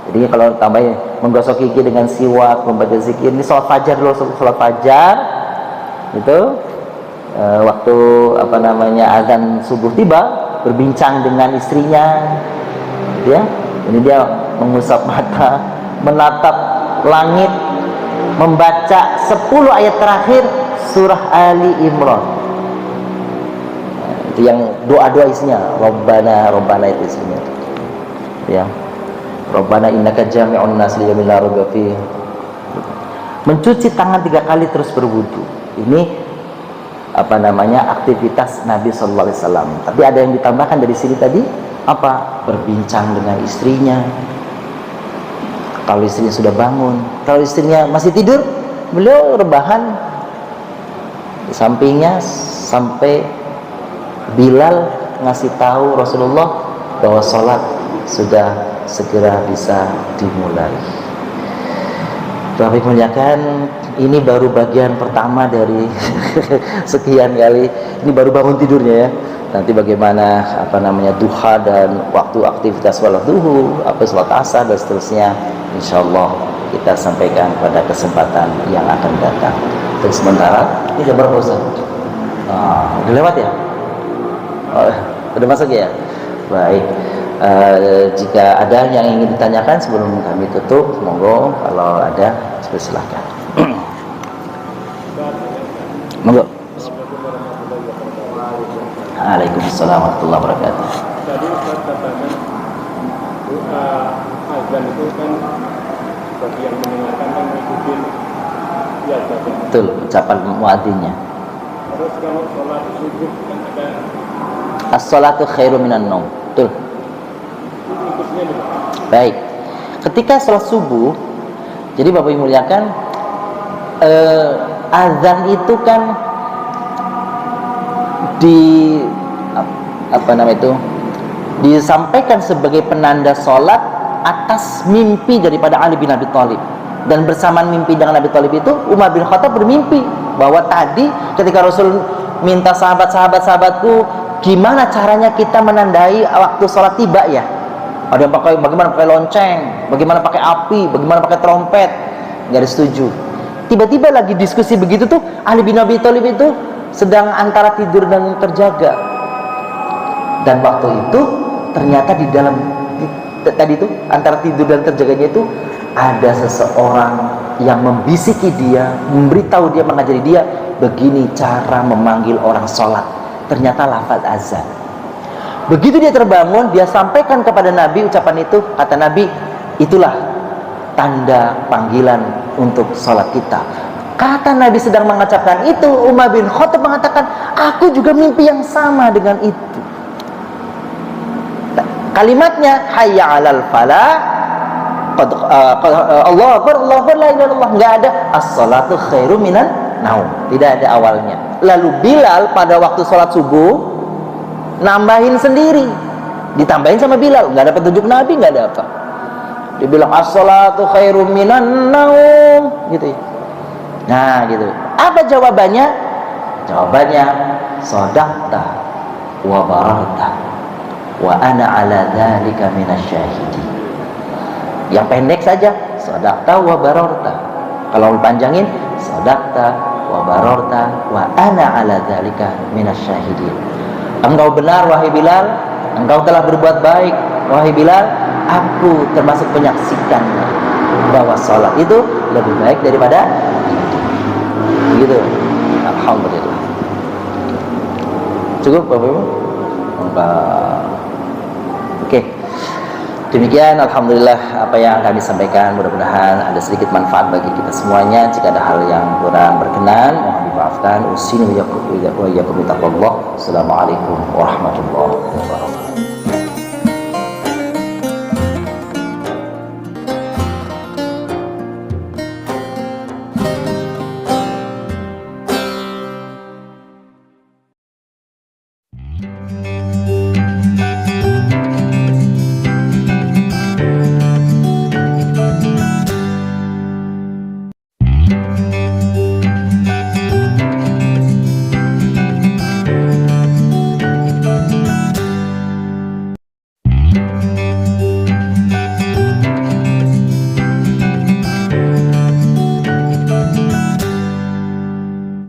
A: Jadi kalau tambahin menggosok gigi dengan siwak, membaca zikir, ini sholat fajar dulu, sholat fajar itu waktu azan subuh tiba, berbincang dengan istrinya, ya. Ini dia mengusap mata, menatap langit, membaca 10 ayat terakhir surah Ali Imran. Itu yang doa-doa isinya, Rabbana itu isinya. Ya. Rabbana innaka jami'un nas liyaumin la raiba fihi. Mencuci tangan 3 kali terus berwudu. Ini aktivitas Nabi sallallahu alaihi wasallam. Tapi ada yang ditambahkan dari sini tadi apa? Berbincang dengan istrinya. Kalau istrinya sudah bangun, kalau istrinya masih tidur, beliau rebahan di sampingnya sampai Bilal ngasih tahu Rasulullah bahwa sholat sudah segera bisa dimulai. Bapak muliakan, ini baru bagian pertama dari sekian kali. Ini baru bangun tidurnya ya. Nanti bagaimana duha dan waktu aktivitas sholat duhu, sholat asar dan seterusnya, insyaallah kita sampaikan pada kesempatan yang akan datang. Untuk sementara ini jam berapa Ustaz? Udah lewat ya? Oh, udah masuk ya? Baik. Jika ada yang ingin ditanyakan sebelum kami tutup, monggo, kalau ada silakan. Monggo. Waalaikumsalam warahmatullahi wabarakatuh.
B: Tadi Ustaz katakan doa azan itu kan bagi yang mendengarkan kan mengikuti ya saja.
A: Betul, ucapan muadzinnya.
B: Terus kalau sholat subuh kan ada
A: as-salatu khairu minan naum. Betul.
B: Ikutnya nih.
A: Baik. Ketika sholat subuh, jadi Bapak Ibu muliakan, azan itu kan disampaikan sebagai penanda sholat atas mimpi daripada Ali bin Abi Thalib. Dan bersamaan mimpi dengan Abi Thalib itu, Umar bin Khattab bermimpi bahwa tadi ketika Rasul minta sahabatku, gimana caranya kita menandai waktu sholat tiba ya? Ada yang bagaimana pakai lonceng, bagaimana pakai api, bagaimana pakai trompet, nggak disetujui. Tiba-tiba lagi diskusi begitu tuh, Ali bin Abi Thalib itu sedang antara tidur dan terjaga. Dan waktu itu ternyata di dalam tadi itu antara tidur dan terjaganya itu ada seseorang yang membisiki dia, memberitahu dia, mengajari dia, begini cara memanggil orang sholat. Ternyata lafaz azan. Begitu dia terbangun, dia sampaikan kepada Nabi ucapan itu. Kata Nabi, itulah tanda panggilan untuk sholat kita. Kata Nabi sedang mengucapkan itu, Umar bin Khattab mengatakan, aku juga mimpi yang sama dengan itu. Kalimatnya, hayya alal falah, Allah Akbar, Allah Akbar, la ilaha illallah. Nggak ada as-salatu khairu minan naum. Tidak ada awalnya. Lalu Bilal pada waktu sholat subuh nambahin sendiri, ditambahin sama Bilal. Nggak ada petunjuk Nabi, nggak ada apa. Dia bilang as-salatu khairu minan naum, gitu ya. Nah, gitu. Apa jawabannya? Jawabannya, shadaqta wa bararta wa ana ala dzalika minasyahidin. Yang pendek saja, shadaqta wa bararta. Kalau dipanjangin, shadaqta wa bararta wa ana ala dzalika minasyahidin. Engkau benar wahai Bilal, engkau telah berbuat baik wahai Bilal, aku termasuk penyaksikan bahwa salat itu lebih baik daripada gitu. Alhamdulillah. Cukup Bapak Ibu? Oke. Demikian alhamdulillah apa yang kami sampaikan, mudah-mudahan ada sedikit manfaat bagi kita semuanya. Jika ada hal yang kurang berkenan, mohon dimaafkan. Assalamualaikum warahmatullahi wabarakatuh.